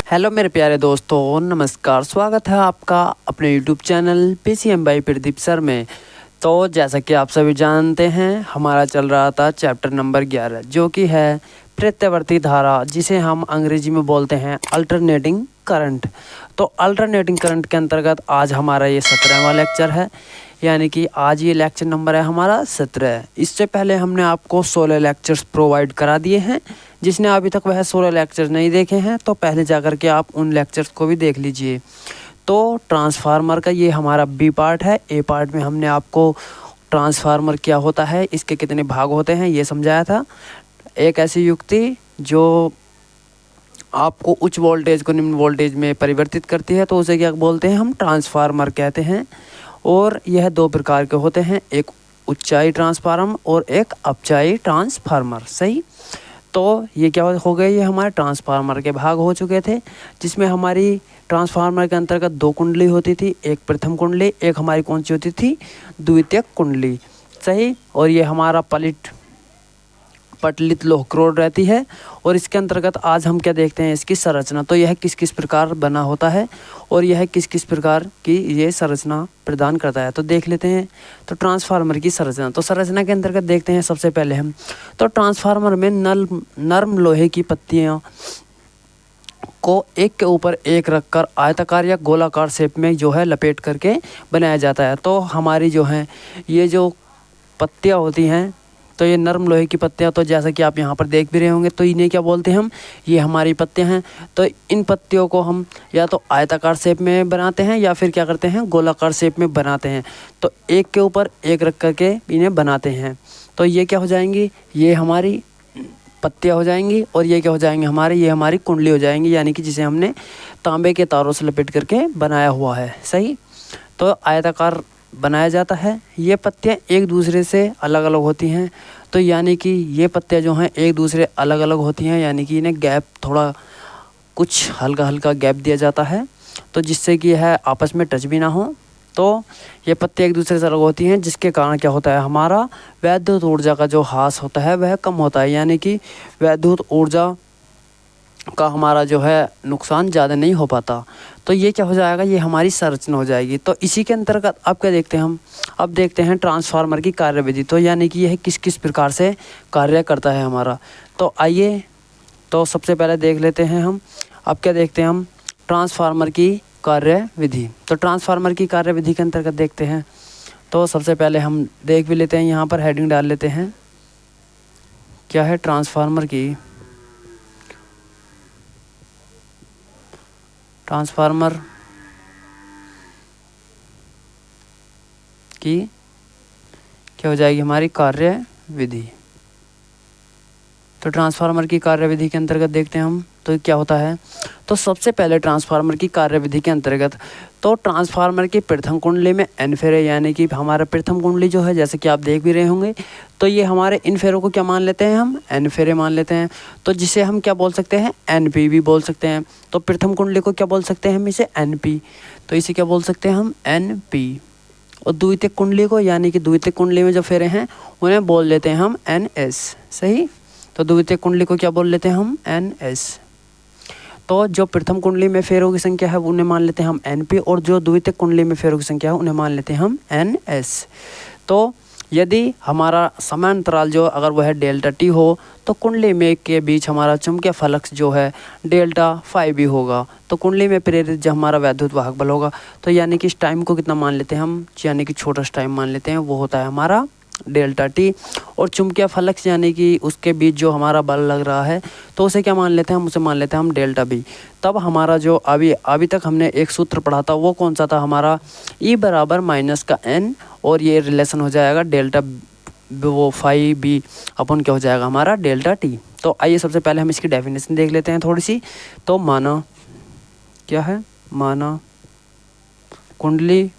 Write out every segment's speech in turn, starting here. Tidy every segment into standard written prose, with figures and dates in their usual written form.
Hello मेरे प्यारे दोस्तों, नमस्कार। स्वागत है आपका अपने YouTube channel PCM by Pradeep sir में। तो जैसा कि आप सभी जानते हैं, हमारा चल रहा था चैप्टर नंबर 11 जो कि है प्रत्यावर्ती धारा, जिसे हम अंग्रेजी में बोलते हैं अल्टरनेटिंग करंट। तो अल्टरनेटिंग करंट के अंतर्गत आज हमारा ये 17वां लेक्चर है, यानी कि आज ये लेक्चर नंबर है हमारा 17। इससे पहले हमने आपको 16 लेक्चर्स प्रोवाइड करा दिए हैं। जिसने अभी तक वह 16 लेक्चर्स नहीं देखे हैं तो पहले जाकर के आप उन लेक्चर्स को भी देख लीजिए। तो ट्रांसफार्मर का ये हमारा बी पार्ट है। ए पार्ट में हमने आपको ट्रांसफार्मर क्या होता है, इसके कितने भाग होते हैं, ये समझाया था। एक ऐसी युक्ति जो आपको उच्च वोल्टेज को निम्न वोल्टेज में परिवर्तित करती है, तो उसे क्या बोलते हैं, हम ट्रांसफार्मर कहते हैं। और यह दो प्रकार के होते हैं, एक उच्चाई ट्रांसफार्मर और एक अपचाई ट्रांसफार्मर। सही। तो ये क्या हो गए, ये हमारे ट्रांसफार्मर के भाग हो चुके थे, जिसमें हमारी ट्रांसफार्मर के अंतर्गत दो कुंडली होती थी, एक प्रथम कुंडली, एक हमारी कौन सी होती थी, द्वितीयक कुंडली। सही। और ये हमारा पटलित लोह क्रोड रहती है। और इसके अंतर्गत आज हम क्या देखते हैं, इसकी संरचना। तो यह किस किस प्रकार बना होता है और यह किस किस प्रकार की ये संरचना प्रदान करता है, तो देख लेते हैं। तो ट्रांसफार्मर की संरचना, तो संरचना के अंतर्गत देखते हैं सबसे पहले हम। तो ट्रांसफार्मर में नर्म लोहे की पत्तियां को एक के ऊपर एक रखकर आयताकार या गोलाकार शेप में जो है लपेट करके बनाया जाता है। तो हमारी जो है ये जो पत्तियां होती हैं, तो ये नरम लोहे की पत्तियां, तो जैसा कि आप यहाँ पर देख भी रहे होंगे, तो इन्हें क्या बोलते हैं हम, ये हमारी पत्तियां हैं। तो इन पत्तियों को हम या तो आयताकार शेप में बनाते हैं या फिर क्या करते हैं, गोलाकार शेप में बनाते हैं। तो एक के ऊपर एक रख करके इन्हें बनाते हैं। तो ये क्या हो जाएंगी, ये हमारी पत्तियां हो जाएंगी। और ये क्या हो जाएंगे हमारे, ये हमारी कुंडली हो जाएंगी, यानी कि जिसे हमने तांबे के तारों से लपेट करके बनाया हुआ है। सही। तो आयताकार बनाया जाता है। ये पत्तियां एक दूसरे से अलग अलग होती हैं। तो यानी कि ये पत्तियां जो हैं एक दूसरे अलग अलग होती हैं, यानी कि इन्हें गैप थोड़ा कुछ हल्का हल्का गैप दिया जाता है, तो जिससे कि यह आपस में टच भी ना हो। तो ये पत्तियां एक दूसरे से अलग होती हैं, जिसके कारण क्या होता है, हमारा वैद्युत ऊर्जा का जो ह्रास होता है वह कम होता है, यानी कि वैद्युत ऊर्जा का हमारा जो है नुकसान ज़्यादा नहीं हो पाता। तो ये क्या हो जाएगा, ये हमारी संरचना हो जाएगी। तो इसी के अंतर्गत अब क्या देखते हैं हम, अब देखते हैं ट्रांसफार्मर की कार्यविधि। तो यानी कि यह किस किस प्रकार से कार्य करता है हमारा। तो आइए, तो सबसे पहले देख लेते हैं हम, अब क्या देखते हैं हम, ट्रांसफार्मर की कार्यविधि। तो ट्रांसफार्मर की कार्यविधि के अंतर्गत देखते हैं। तो सबसे पहले हम देख भी लेते हैं, यहाँ पर हेडिंग डाल लेते हैं, क्या है ट्रांसफार्मर की क्या हो जाएगी हमारी कार्यविधि। तो ट्रांसफार्मर की कार्यविधि के अंतर्गत देखते हैं हम, तो क्या होता है। तो सबसे पहले ट्रांसफार्मर की कार्यविधि के अंतर्गत, तो ट्रांसफार्मर की प्रथम कुंडली में एन फेरे, यानी कि हमारा प्रथम कुंडली जो है, जैसे कि आप देख भी रहे होंगे, तो ये हमारे इन फेरों को क्या मान लेते हैं हम, एन फेरे मान लेते हैं। तो जिसे हम क्या बोल सकते हैं, एन पी भी बोल सकते हैं। तो प्रथम कुंडली को क्या बोल सकते हैं हम, इसे एन पी। तो इसे क्या बोल सकते हैं हम, एन पी। और द्वितीयक कुंडली को, यानी कि द्वितीयक कुंडली में जो फेरे हैं उन्हें बोल लेते हैं हम एन एस। सही। तो द्वितीयक कुंडली को क्या बोल लेते हैं हम, एन एस। तो जो प्रथम कुंडली में फेरों की संख्या है उन्हें मान लेते हैं हम एन पी, और जो द्वितीयक कुंडली में फेरों की संख्या है उन्हें मान लेते हैं हम एन एस। तो यदि हमारा समय अंतराल जो अगर वह डेल्टा टी हो, तो कुंडली में के बीच हमारा चुंबकीय फ्लक्स जो है डेल्टा फाई भी होगा। तो कुंडली में प्रेरित जो हमारा वैद्युत वाहक बल होगा, तो यानी कि इस टाइम को कितना मान लेते हैं हम, यानी कि छोटा टाइम मान लेते हैं, वो होता है हमारा डेल्टा टी। और चुंबकीय फ्लक्स यानी कि उसके बीच जो हमारा बल लग रहा है, तो उसे क्या मान लेते हैं हम, उसे मान लेते हैं हम डेल्टा बी। तब हमारा जो अभी तक हमने एक सूत्र पढ़ा था वो कौन सा था हमारा, ई बराबर माइनस का एन, और ये रिलेशन हो जाएगा डेल्टा वो फाई बी अपन क्या हो जाएगा हमारा डेल्टा टी। तो आइए सबसे पहले हम इसकी डेफिनेशन देख लेते हैं थोड़ी सी। तो माना क्या है, माना कुंडली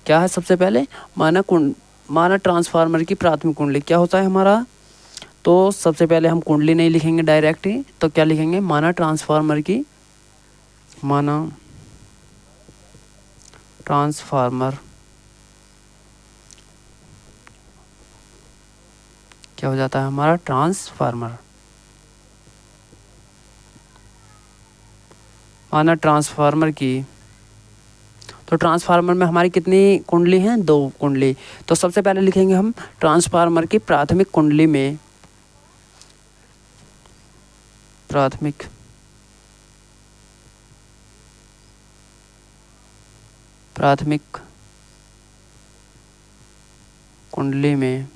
क्या है, सबसे पहले माना ट्रांसफार्मर की प्राथमिक कुंडली क्या होता है हमारा। तो सबसे पहले हम कुंडली नहीं लिखेंगे डायरेक्ट ही, तो क्या लिखेंगे, माना ट्रांसफार्मर क्या हो जाता है हमारा ट्रांसफार्मर। माना ट्रांसफार्मर की, तो ट्रांसफार्मर में हमारी कितनी कुंडली हैं, 2 कुंडली। तो सबसे पहले लिखेंगे हम ट्रांसफार्मर की प्राथमिक कुंडली में, प्राथमिक कुंडली में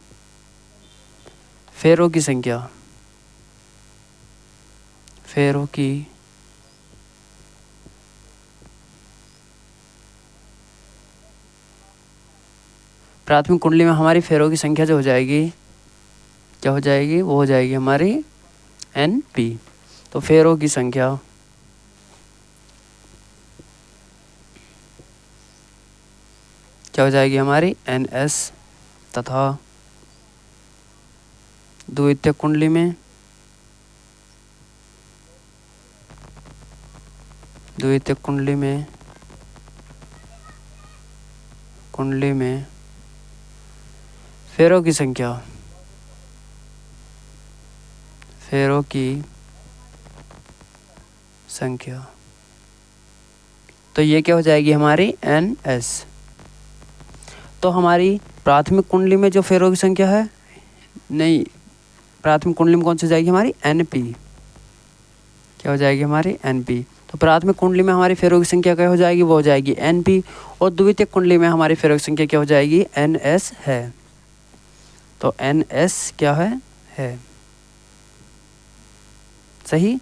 फेरों की संख्या, फेरों की प्राथमिक कुंडली में हमारी फेरों की संख्या जो हो जाएगी, क्या हो जाएगी, वो हो जाएगी हमारी NP। तो फेरों की संख्या क्या हो जाएगी हमारी NS, तथा द्वितीयक कुंडली में, द्वितीयक कुंडली में फेरों की संख्या, फेरों की संख्या, तो ये क्या हो जाएगी हमारी NS। तो हमारी प्राथमिक कुंडली में जो फेरों की संख्या है, नहीं, प्राथमिक कुंडली में कौन सी जाएगी हमारी NP, क्या हो जाएगी हमारी NP। तो प्राथमिक कुंडली में हमारी फेरों की संख्या क्या हो जाएगी, वो हो जाएगी NP, और द्वितीयक कुंडली में हमारी फेरों की संख्या क्या हो जाएगी, NS है। तो NS क्या है सही।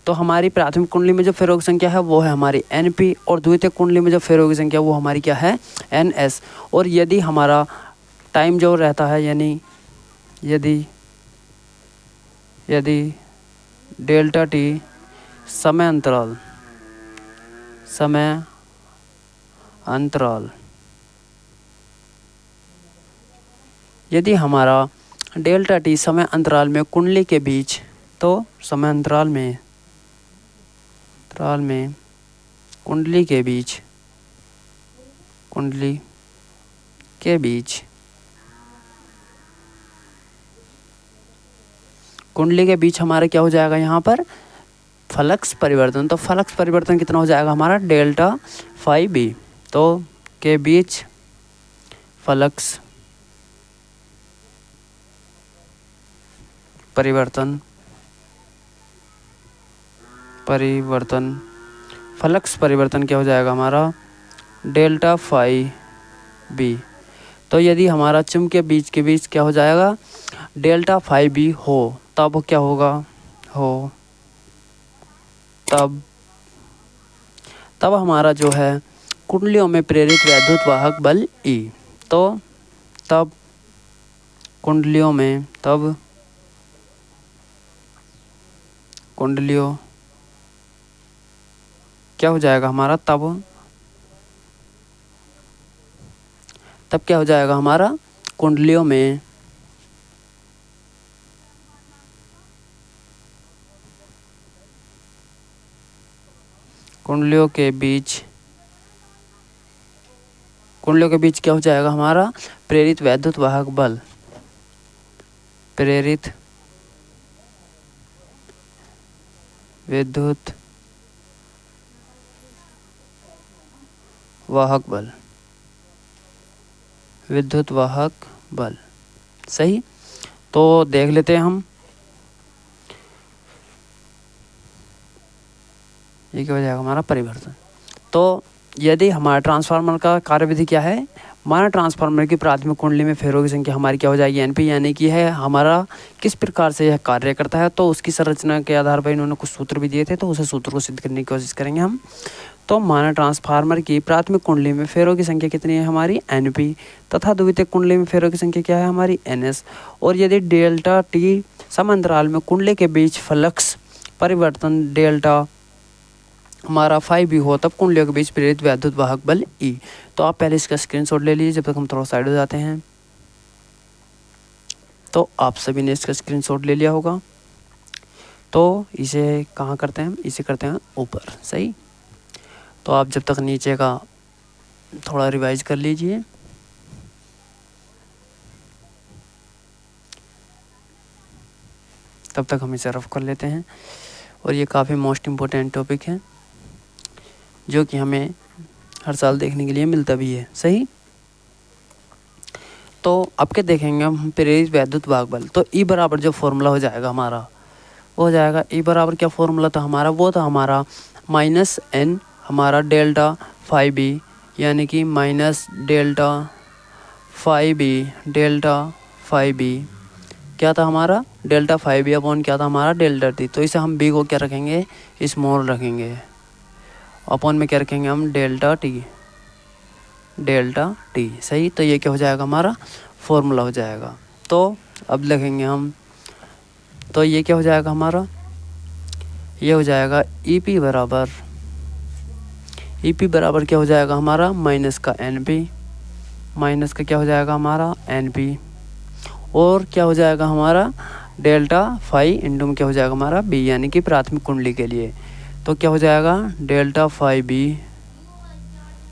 तो हमारी प्राथमिक कुंडली में जो फेरों की संख्या है वो है हमारी NP, और द्वितीयक कुंडली में जो फेरों की संख्या वो हमारी क्या है, NS। और यदि हमारा टाइम जो रहता है, यानी यदि डेल्टा T समय अंतराल, यदि हमारा डेल्टा T समय अंतराल में कुंडली के बीच, तो समय अंतराल में कुंडली के बीच हमारा क्या हो जाएगा यहाँ पर, फ्लक्स परिवर्तन। तो फ्लक्स परिवर्तन कितना हो जाएगा हमारा, डेल्टा फाई बी। तो के बीच फ्लक्स परिवर्तन क्या हो जाएगा हमारा, डेल्टा फाई बी। तो यदि हमारा चुंबकीय बीज के बीच क्या हो जाएगा, डेल्टा फाई बी हो, तब क्या होगा, तब हमारा जो है कुंडलियों में प्रेरित वैद्युत वाहक बल E। तो तब कुंडलियों क्या हो जाएगा हमारा, तब क्या हो जाएगा हमारा, कुंडलियों के बीच क्या हो जाएगा हमारा, प्रेरित वैद्युत वाहक बल, प्रेरित विद्युत वाहक बल सही। तो देख लेते हैं हम, ये क्या हो जाएगा हमारा परिवर्तन। तो यदि हमारा ट्रांसफार्मर का कार्यविधि क्या है, हमारा ट्रांसफार्मर की प्राथमिक कुंडली में फेरों की संख्या हमारी क्या हो जाएगी, NP, यानी कि है हमारा किस प्रकार से यह कार्य करता है। तो उसकी संरचना के आधार पर इन्होंने कुछ सूत्र भी दिए थे, तो उस सूत्र को सिद्ध करने की कोशिश करेंगे हम। तो हमारा ट्रांसफार्मर की प्राथमिक कुंडली में फेरों की संख्या कितनी है हमारी, NP, तथा द्वितीयक कुंडली में फेरों की संख्या क्या है हमारी, NS। और यदि डेल्टा T समांतराल में कुंडली के बीच फ्लक्स परिवर्तन डेल्टा हमारा फाई भी हो, तब कुंडलियों के बीच प्रेरित वैद्युत वाहक बल E। तो आप पहले इसका स्क्रीनशॉट ले लीजिए, जब तक हम थोड़ा साइड हो जाते हैं। तो आप सभी ने इसका स्क्रीनशॉट ले लिया होगा। तो इसे कहाँ करते हैं, इसे करते हैं ऊपर, सही। तो आप जब तक नीचे का थोड़ा रिवाइज कर लीजिए। तब तक हम इसे रफ कर लेते हैं। और ये काफ़ी मोस्ट इम्पोर्टेंट टॉपिक है जो कि हमें हर साल देखने के लिए मिलता भी है। सही, तो अब क्या देखेंगे हम, प्रेरित वैद्युत भाग बल। तो ई बराबर जो फॉर्मूला हो जाएगा हमारा, वो हो जाएगा ई बराबर क्या फॉर्मूला था हमारा, वो था हमारा माइनस एन हमारा डेल्टा फाई बी, यानी कि माइनस डेल्टा फाई बी क्या था हमारा, डेल्टा फाई बी अपॉन क्या था हमारा, डेल्टा टी। तो इसे हम बी को क्या रखेंगे, स्मॉल रखेंगे, अपॉन में क्या रखेंगे हम, डेल्टा टी। सही, तो ये क्या हो जाएगा हमारा फॉर्मूला हो जाएगा। तो अब लिखेंगे हम, तो ये क्या हो जाएगा हमारा, ये हो जाएगा ई पी बराबर क्या हो जाएगा हमारा, माइनस का एन पी, माइनस का क्या हो जाएगा हमारा एन पी, और क्या हो जाएगा हमारा डेल्टा फाई इंटू में क्या हो जाएगा हमारा बी, यानी कि प्राथमिक कुंडली के लिए। तो क्या हो जाएगा डेल्टा फाई बी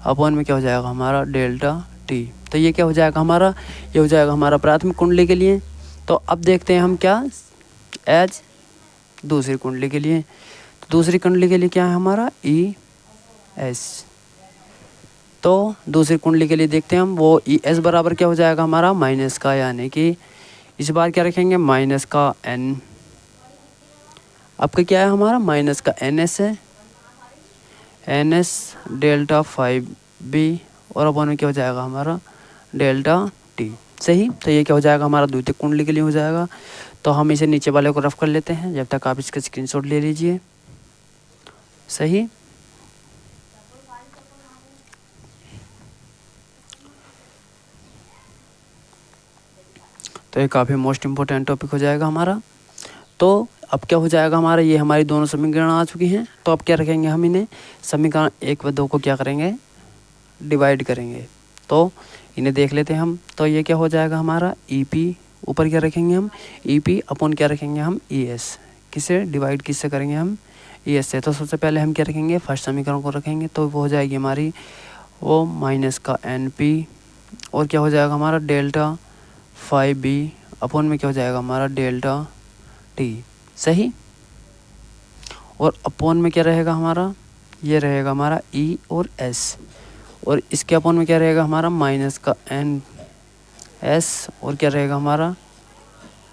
अपॉन में क्या हो जाएगा हमारा डेल्टा टी। तो ये क्या हो जाएगा हमारा, ये हो जाएगा हमारा प्राथमिक कुंडली के लिए। तो अब देखते हैं हम क्या एज दूसरी कुंडली के लिए। तो दूसरी कुंडली के लिए क्या है हमारा ई एस। तो दूसरी कुंडली के लिए देखते हैं हम, वो ई एस बराबर क्या हो जाएगा हमारा माइनस का, यानी कि इस बार क्या रखेंगे माइनस का एन, आपका क्या है हमारा माइनस का एन एस है, N S delta five B, और अपॉन में क्या हो जाएगा हमारा डेल्टा टी। सही, तो ये क्या हो जाएगा हमारा द्वितीय कुंडली के लिए हो जाएगा। तो हम इसे नीचे वाले को रफ कर लेते हैं, जब तक आप इसका स्क्रीनशॉट ले लीजिए। सही, तो ये काफ़ी मोस्ट इम्पोर्टेंट टॉपिक हो जाएगा हमारा। तो अब क्या हो जाएगा हमारा, ये हमारी दोनों समीकरण आ चुकी हैं। तो अब क्या रखेंगे हम इन्हें, समीकरण 1 व 2 को क्या करेंगे, डिवाइड करेंगे। तो इन्हें देख लेते हैं हम। तो ये क्या हो जाएगा हमारा ई पी, ऊपर क्या रखेंगे हम ई पी अपॉन क्या रखेंगे हम ई एस, किसे डिवाइड किससे करेंगे हम ई एस से। तो सबसे पहले हम क्या रखेंगे, फर्स्ट समीकरण को रखेंगे। तो वो हो जाएगी हमारी वो माइनस का एन पी, और क्या हो जाएगा हमारा डेल्टा फाइव बी अपॉन में क्या हो जाएगा हमारा डेल्टा टी। सही, और अपॉन में क्या रहेगा हमारा, ये रहेगा हमारा ई और एस, और इसके अपॉन में क्या रहेगा हमारा माइनस का एन एस, और क्या रहेगा हमारा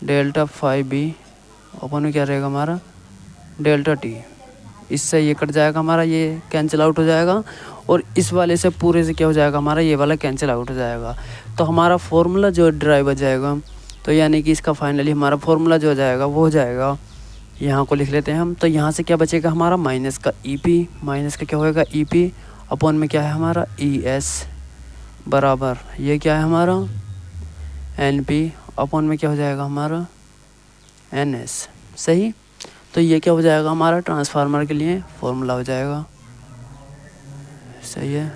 डेल्टा फाइव बी अपॉन में क्या रहेगा हमारा डेल्टा टी। इससे ये कट जाएगा हमारा, ये कैंसिल आउट हो जाएगा, और इस वाले से पूरे से क्या हो जाएगा हमारा ये वाला कैंसिल आउट हो जाएगा। तो हमारा फॉर्मूला जो ड्राइव हो जाएगा, तो यानी कि इसका फाइनली हमारा फॉर्मूला जो हो जाएगा वो हो जाएगा, यहाँ को लिख लेते हैं हम। तो यहाँ से क्या बचेगा हमारा माइनस का ई पी, माइनस का क्या होएगा ई पी अपॉन में क्या है हमारा ई एस बराबर ये क्या है हमारा एन पी अपॉन में क्या हो जाएगा हमारा एन एस। सही, तो ये क्या हो जाएगा हमारा ट्रांसफार्मर के लिए फॉर्मूला हो जाएगा। सही है,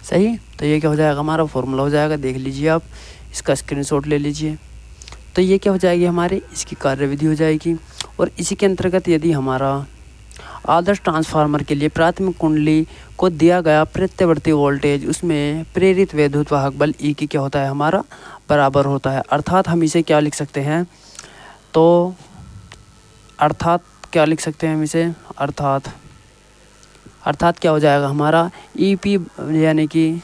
सही, तो ये क्या हो जाएगा हमारा फॉर्मूला हो जाएगा, देख लीजिए आप, इसका स्क्रीनशॉट ले लीजिए। तो ये क्या हो जाएगी हमारे, इसकी कार्यविधि हो जाएगी। और इसी के अंतर्गत यदि हमारा आदर्श ट्रांसफार्मर के लिए प्राथमिक कुंडली को दिया गया प्रत्यावर्ती वोल्टेज, उसमें प्रेरित विद्युत वाहक बल ई की क्या होता है हमारा बराबर होता है। अर्थात हम इसे क्या लिख सकते हैं, तो अर्थात क्या लिख सकते हैं हम इसे, अर्थात क्या हो जाएगा हमारा ई पी, यानी कि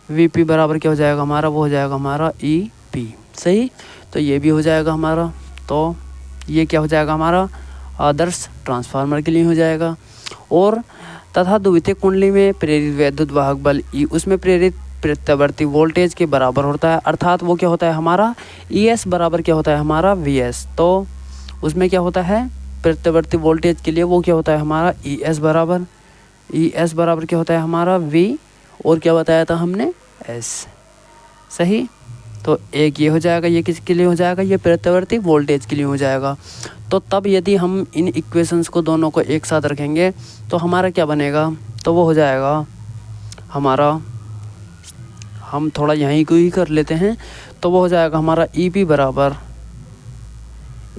वी पी बराबर क्या हो जाएगा हमारा, वो हो जाएगा हमारा ई पी। सही, तो ये भी हो जाएगा हमारा। तो ये क्या हो जाएगा हमारा आदर्श ट्रांसफार्मर के लिए हो जाएगा। और तथा द्वितीय कुंडली में प्रेरित विद्युत वाहक बल ई उसमें प्रेरित प्रत्यावर्ती वोल्टेज के बराबर होता है। अर्थात वो क्या होता है हमारा ई एस बराबर क्या होता है हमारा वी एस। तो उसमें क्या होता है प्रत्यावर्ती वोल्टेज के लिए वो क्या होता है हमारा ई एस बराबर क्या होता है हमारा वी, और क्या बताया था हमने एस। सही, तो एक ये हो जाएगा, ये किसके लिए हो जाएगा, ये प्रत्यावर्ती वोल्टेज के लिए हो जाएगा। तो तब यदि हम इन इक्वेशंस को दोनों को एक साथ रखेंगे तो हमारा क्या बनेगा, तो वो हो जाएगा हमारा, हम थोड़ा यहीं को ही कर लेते हैं, तो वो हो जाएगा हमारा ई पी बराबर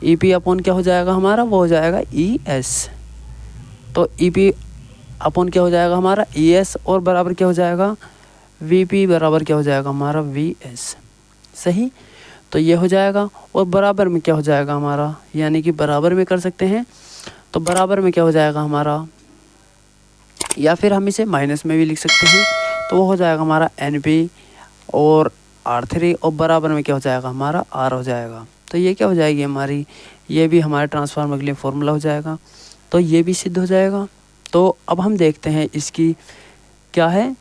ई पी अपॉन क्या हो जाएगा हमारा, वो हो जाएगा ई एस। तो ई पी अपॉन क्या हो जाएगा हमारा ई एस, और बराबर क्या हो जाएगा वी पी बराबर क्या हो जाएगा हमारा वी एस। सही, तो ये हो जाएगा। और बराबर में क्या हो जाएगा हमारा, यानी कि बराबर में कर सकते हैं, तो बराबर में क्या हो जाएगा हमारा, या फिर हम इसे माइनस में भी लिख सकते हैं, तो वो हो जाएगा हमारा NP और R3 और बराबर में क्या हो जाएगा हमारा R हो जाएगा। तो ये क्या हो जाएगी हमारी, ये भी हमारे ट्रांसफार्मर के लिए फॉर्मूला हो जाएगा, तो ये भी सिद्ध हो जाएगा। तो अब हम देखते हैं इसकी क्या है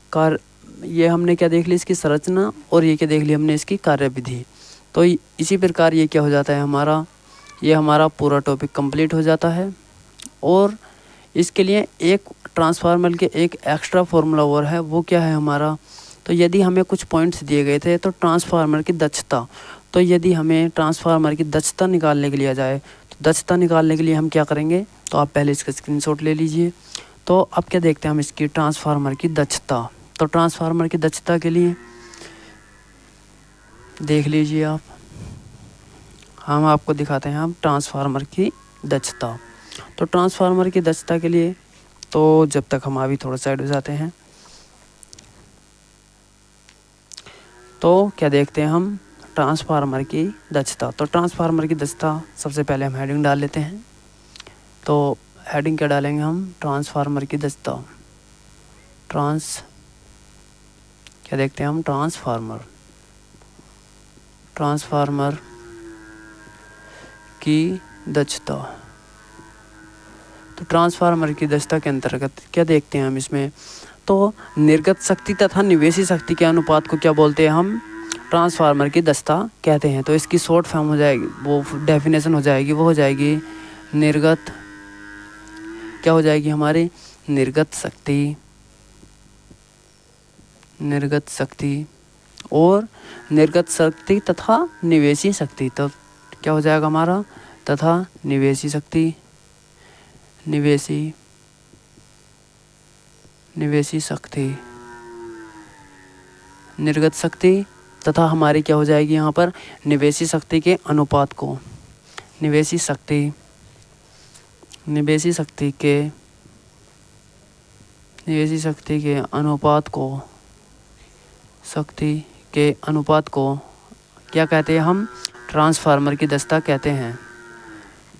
ये हमने क्या देख ली इसकी संरचना, और ये क्या देख ली हमने इसकी कार्यविधि। तो इसी प्रकार ये क्या हो जाता है हमारा, ये हमारा पूरा टॉपिक कंप्लीट हो जाता है। और इसके लिए एक ट्रांसफार्मर के एक एक्स्ट्रा फार्मूला और है, वो क्या है हमारा, तो यदि हमें कुछ पॉइंट्स दिए गए थे तो ट्रांसफार्मर की दक्षता, तो यदि हमें ट्रांसफार्मर की दक्षता निकालने के लिए जाए तो दक्षता निकालने के लिए हम क्या करेंगे, तो आप पहले इसका स्क्रीनशॉट ले लीजिए। तो अब क्या देखते हैं हम इसकी ट्रांसफार्मर की दक्षता। तो ट्रांसफार्मर की दक्षता के लिए देख लीजिए आप, हम आपको दिखाते हैं हम ट्रांसफार्मर की दक्षता। तो ट्रांसफार्मर की दक्षता के लिए, तो जब तक हम अभी थोड़ा साइड हो जाते हैं, तो क्या देखते हैं हम ट्रांसफार्मर की दक्षता। तो ट्रांसफार्मर की दक्षता सबसे पहले हम हेडिंग डाल लेते हैं। तो हेडिंग क्या डालेंगे हम, ट्रांसफार्मर की दक्षता। क्या देखते हैं हम, ट्रांसफार्मर की दक्षता। तो ट्रांसफार्मर की दक्षता के अंतर्गत क्या देखते हैं हम इसमें, तो निर्गत शक्ति तथा निवेशी शक्ति के अनुपात को क्या बोलते हैं हम, ट्रांसफार्मर की दक्षता कहते हैं। तो इसकी शॉर्ट फॉर्म हो जाएगी, वो डेफिनेशन हो जाएगी, वो हो जाएगी निर्गत, क्या हो जाएगी हमारी, निर्गत शक्ति और निर्गत शक्ति तथा निवेशी शक्ति। तो क्या हो जाएगा हमारा, तथा निवेशी शक्ति, निर्गत शक्ति तथा हमारी क्या हो जाएगी यहाँ पर, निवेशी शक्ति के अनुपात को, निवेशी शक्ति के अनुपात को क्या कहते हैं हम, ट्रांसफार्मर की दक्षता कहते हैं।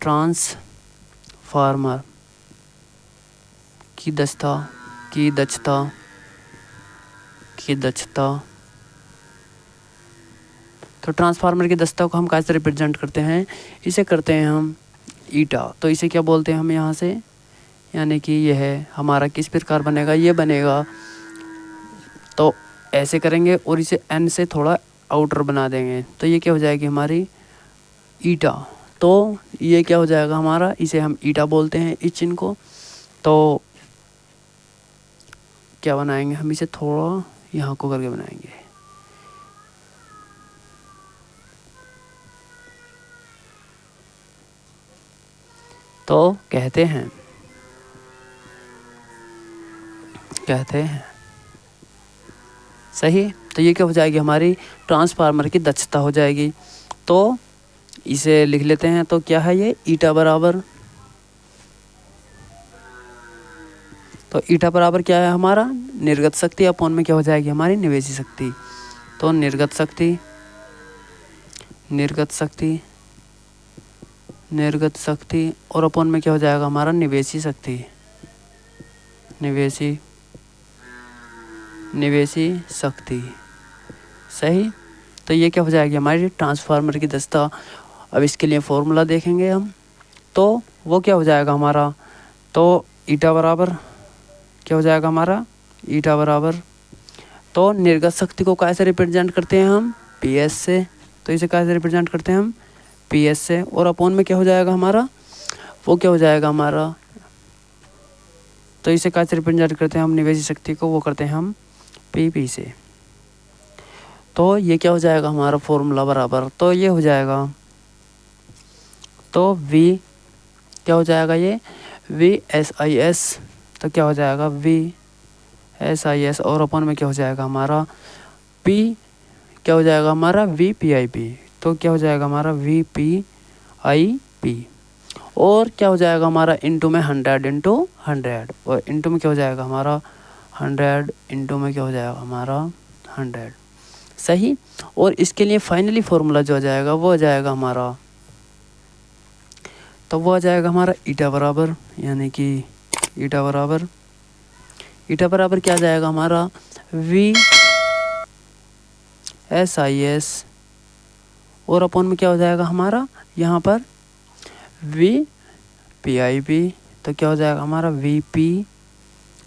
ट्रांसफार्मर की दक्षता तो ट्रांसफार्मर की दक्षता को हम कैसे रिप्रेजेंट करते हैं, इसे करते हैं हम ईटा। तो इसे क्या बोलते हैं हम यहाँ से, यानी कि यह हमारा किस प्रकार बनेगा, ये बनेगा, तो ऐसे करेंगे और इसे N से थोड़ा आउटर बना देंगे, तो ये क्या हो जाएगी हमारी ईटा। तो ये क्या हो जाएगा हमारा, इसे हम ईटा बोलते हैं इस चिन्ह को। तो क्या बनाएंगे हम, इसे थोड़ा यहाँ को करके बनाएंगे, तो कहते हैं सही। तो ये क्या हो जाएगी हमारी ट्रांसफार्मर की दक्षता हो जाएगी। तो इसे लिख लेते हैं, तो क्या है ये, ईटा बराबर, तो ईटा बराबर क्या है हमारा, निर्गत शक्ति अपॉन में क्या हो जाएगी हमारी निवेशी शक्ति। तो निर्गत शक्ति और अपॉन में क्या हो जाएगा हमारा निवेशी शक्ति, सही। तो ये क्या हो जाएगी हमारी ट्रांसफार्मर की दक्षता। अब इसके लिए फॉर्मूला देखेंगे हम, तो वो क्या हो जाएगा हमारा, तो ईटा बराबर क्या हो जाएगा हमारा, ईटा बराबर, तो निर्गत शक्ति को कैसे रिप्रेजेंट करते हैं हम, PS से। तो इसे कैसे रिप्रेजेंट करते हैं हम, PS से, और अपॉन में क्या हो जाएगा हमारा, वो क्या हो जाएगा हमारा, तो इसे कैसे रिप्रेजेंट करते हैं हम निवेशी शक्ति को, वो करते हैं हम PP से। तो ये क्या हो जाएगा हमारा फॉर्मूला बराबर, तो ये हो जाएगा, तो V क्या हो जाएगा, ये VSIS, तो क्या हो जाएगा VSIS और अपन में क्या हो जाएगा हमारा P, क्या हो जाएगा हमारा VPIP। तो क्या हो जाएगा हमारा VPIP, और क्या हो जाएगा हमारा इंटू में 100 और इंटू में क्या हो जाएगा हमारा 100 इंटू में क्या हो जाएगा हमारा 100। सही। और इसके लिए फाइनली फॉर्मूला जो आ जाएगा वो आ जाएगा हमारा, तो वो आ जाएगा हमारा ईटा बराबर, यानी कि ईटा बराबर क्या आ जाएगा हमारा वी एस आई एस, और अपॉन में क्या हो जाएगा हमारा यहाँ पर वी पी आई पी, तो क्या हो जाएगा हमारा वी पी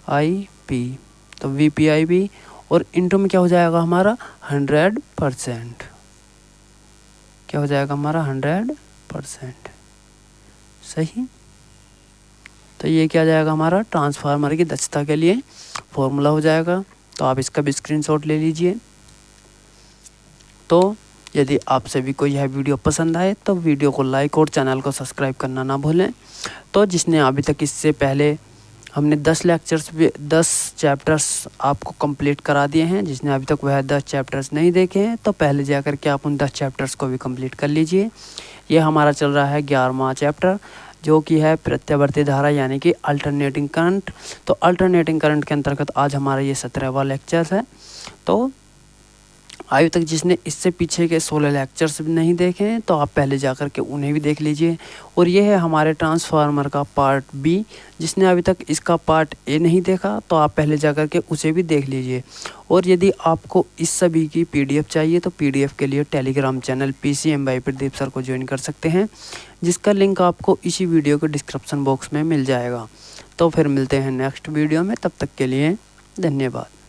आई पी, तो वी पी आई पी, और इंटू में क्या हो जाएगा हमारा 100%, क्या हो जाएगा हमारा 100%, सही। तो ये क्या जाएगा हमारा ट्रांसफार्मर की दक्षता के लिए फॉर्मूला हो जाएगा। तो आप इसका भी स्क्रीनशॉट ले लीजिए। तो यदि आप सभी को यह वीडियो पसंद आए तो वीडियो को लाइक और चैनल को सब्सक्राइब करना ना भूलें। तो जिसने अभी तक इससे पहले हमने 10 चैप्टर्स आपको कंप्लीट करा दिए हैं, जिसने अभी तक वह 10 चैप्टर्स नहीं देखे हैं तो पहले जाकर के आप उन 10 चैप्टर्स को भी कंप्लीट कर लीजिए। ये हमारा चल रहा है 11वां चैप्टर, जो कि है प्रत्यावर्ती धारा यानी कि अल्टरनेटिंग करंट। तो अल्टरनेटिंग करंट के अंतर्गत आज हमारा ये 17वां लेक्चर है। तो अभी तक जिसने इससे पीछे के 16 लेक्चर्स भी नहीं देखे हैं तो आप पहले जाकर के उन्हें भी देख लीजिए। और ये है हमारे ट्रांसफार्मर का पार्ट बी, जिसने अभी तक इसका पार्ट ए नहीं देखा तो आप पहले जाकर के उसे भी देख लीजिए। और यदि आपको इस सभी की पीडीएफ चाहिए तो पीडीएफ के लिए telegram channel PCM by Pradeep sir को ज्वाइन कर सकते हैं, जिसका लिंक आपको इसी वीडियो के डिस्क्रिप्शन बॉक्स में मिल जाएगा। तो फिर मिलते हैं नेक्स्ट वीडियो में, तब तक के लिए धन्यवाद।